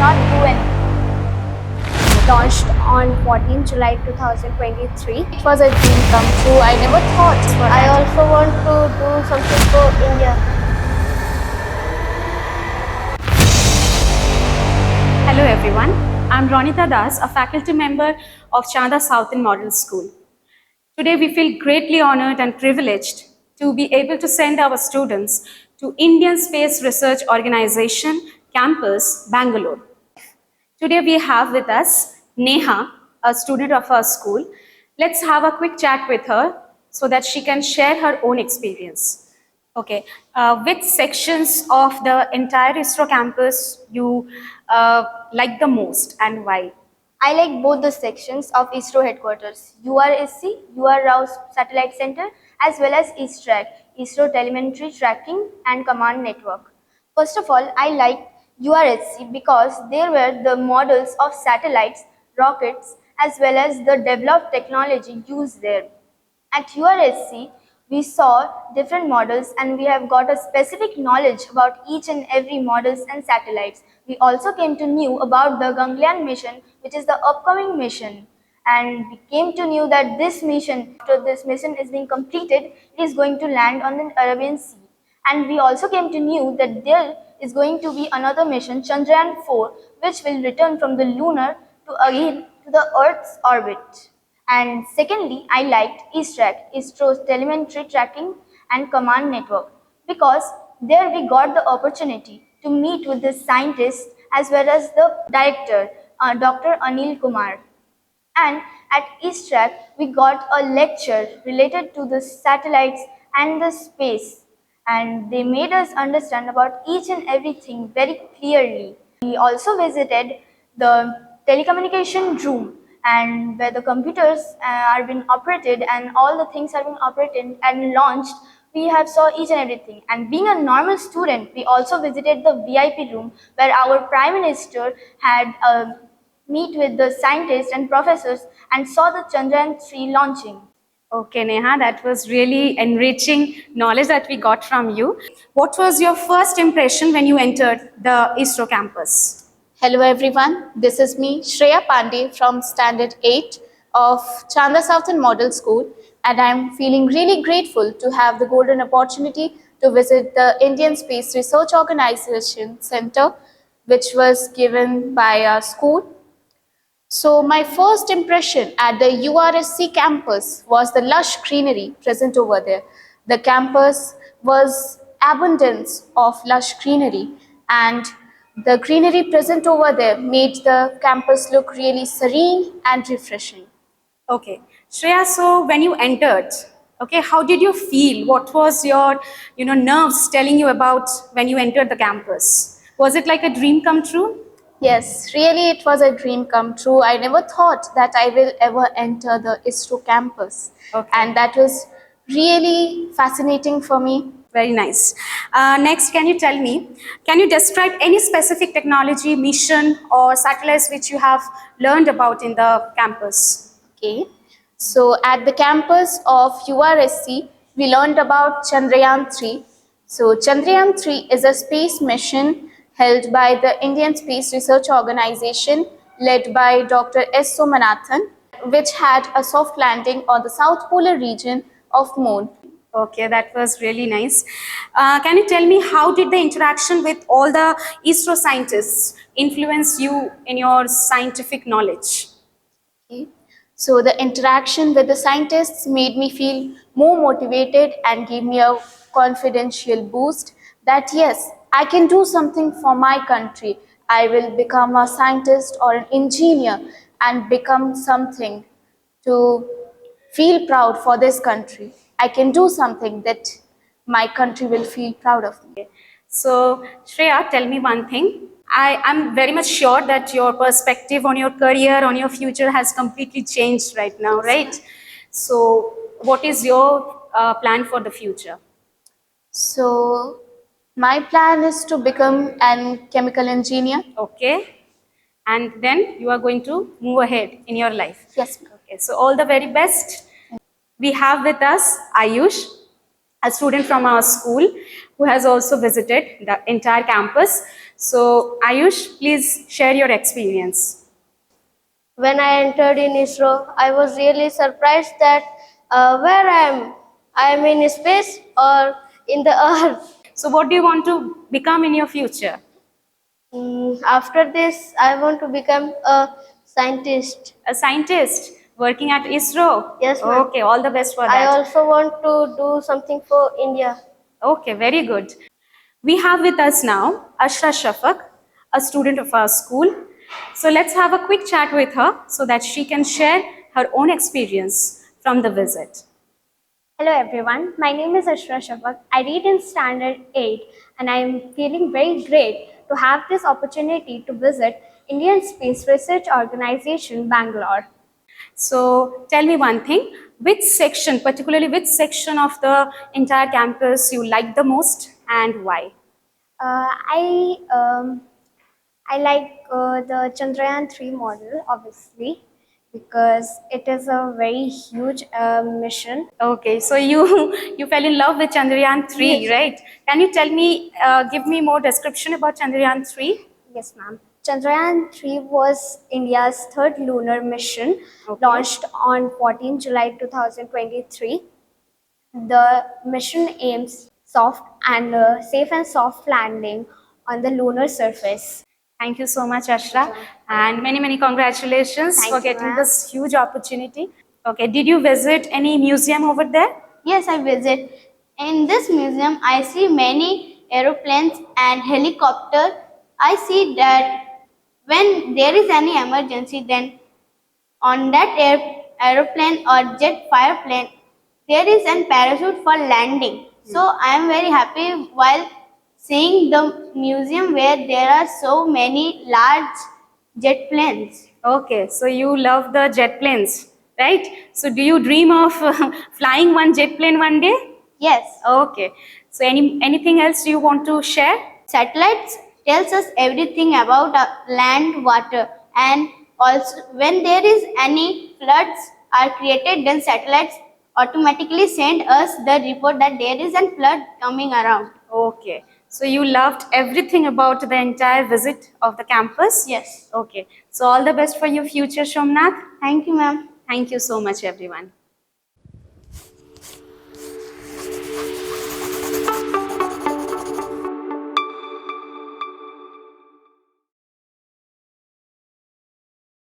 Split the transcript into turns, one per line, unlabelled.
not do anything. Launched on 14 July 2023.
It was a dream come true. I never thought.
I also want to do something for India.
Hello everyone, I'm Ronita Das, a faculty member of Chanda Southern Model School. Today we feel greatly honored and privileged to be able to send our students to Indian Space Research Organization campus, Bangalore. Today we have with us Neha, a student of our school. Let's have a quick chat with her so that she can share her own experience. Okay, which sections of the entire ISRO campus you like the most and why?
I like both the sections of ISRO headquarters, URSC, UR Rao Satellite Center, as well as ISTRAC, ISRO Telemetry Tracking and Command Network. First of all, I like URSC because there were the models of satellites, rockets, as well as the developed technology used there. At URSC, we saw different models and we have got a specific knowledge about each and every models and satellites. We also came to know about the Gangaleon mission, which is the upcoming mission. And we came to know that this mission, after this mission is being completed, it is going to land on the Arabian Sea. And we also came to know that there is going to be another mission, Chandrayaan-4, which will return from the lunar to the Earth's orbit. And secondly, I liked ISTRAC, ISRO's Telemetry Tracking and Command Network, because there we got the opportunity to meet with the scientists as well as the director, Dr. Anil Kumar. And at ISTRAC, we got a lecture related to the satellites and the space. And they made us understand about each and everything very clearly. We also visited the telecommunication room and where the computers are being operated and all the things are being operated and launched. We have saw each and everything. And being a normal student, we also visited the VIP room where our Prime Minister had meet with the scientists and professors and saw the Chandrayaan-3 launching.
Okay, Neha, that was really enriching knowledge that we got from you. What was your first impression when you entered the ISRO campus?
Hello everyone, this is me Shreya Pandey from Standard 8 of Chanda Southern Model School, and I'm feeling really grateful to have the golden opportunity to visit the Indian Space Research Organization Center, which was given by our school. So my first impression at the URSC campus was the lush greenery present over there. The campus was abundance of lush greenery, and the greenery present over there made the campus look really serene and refreshing.
Okay, Shreya, so when you entered, okay, how did you feel? What was your, nerves telling you about when you entered the campus? Was it like a dream come true?
Yes, really it was a dream come true. I never thought that I will ever enter the ISRO campus.
Okay.
And that was really fascinating for me.
Very nice. Next, can you describe any specific technology, mission or satellites which you have learned about in the campus?
Okay, so at the campus of URSC, we learned about Chandrayaan-3. So Chandrayaan-3 is a space mission held by the Indian Space Research Organization led by Dr. S. Somanathan, which had a soft landing on the South Polar region of Moon.
Okay, that was really nice. Can you tell me how did the interaction with all the ISRO scientists influence you in your scientific knowledge?
Okay. So the interaction with the scientists made me feel more motivated and gave me a confidential boost that yes, I can do something for my country. I will become a scientist or an engineer and become something to feel proud for this country. I can do something that my country will feel proud of me.
So, Shreya, tell me one thing. I'm very much sure that your perspective on your career, on your future has completely changed right now, right? So, what is your plan for the future?
So, my plan is to become an chemical engineer.
Okay. And then you are going to move ahead in your life.
Yes.
Okay. So, all the very best. We have with us Ayush, a student from our school who has also visited the entire campus. So, Ayush, please share your experience.
When I entered in ISRO, I was really surprised that where I am in space or in the earth.
So, what do you want to become in your future?
After this, I want to become a scientist.
A scientist working at ISRO?
Yes, ma'am.
Okay, all the best for
I
that.
also want to do something for India.
Okay, very good. We have with us now Ashra Shafaq, a student of our school. So let's have a quick chat with her so that she can share her own experience from the visit.
Hello everyone, my name is Ashra Shafaq. I read in Standard 8 and I am feeling very great to have this opportunity to visit Indian Space Research Organization, Bangalore.
So tell me one thing, which section, particularly which section of the entire campus you like the most and why?
Uh, I um, I like the Chandrayaan 3 model, obviously, because it is a very huge mission.
Okay, so you you fell in love with Chandrayaan 3,
Yes.
right? Can you tell me, give me more description about Chandrayaan 3?
Yes, ma'am. Chandrayaan 3 was India's third lunar mission,
Okay.
launched on 14 July 2023. The mission aims soft and safe and soft landing on the lunar surface.
Thank you so much, Ashra, and many, many congratulations
Thank
for
you,
getting
ma'am.
this huge opportunity. Okay, did you visit any museum over there?
Yes, I visit. In this museum, I see many aeroplanes and helicopters. I see that when there is any emergency, then on that aeroplane or jet fire plane, there is a parachute for landing. So I am very happy while seeing the museum where there are so many large jet planes.
Okay, so you love the jet planes, right? So do you dream of flying one jet plane one day?
Yes,
Okay, so anything else you want to share?
satellites tells us everything about land, water, and also when there is any floods are created, then satellites automatically send us the report that there is a flood coming around.
Okay, so you loved everything about the entire visit of the campus?
Yes.
Okay, so all the best for your future, Shomnath.
Thank you, ma'am.
Thank you so much, everyone.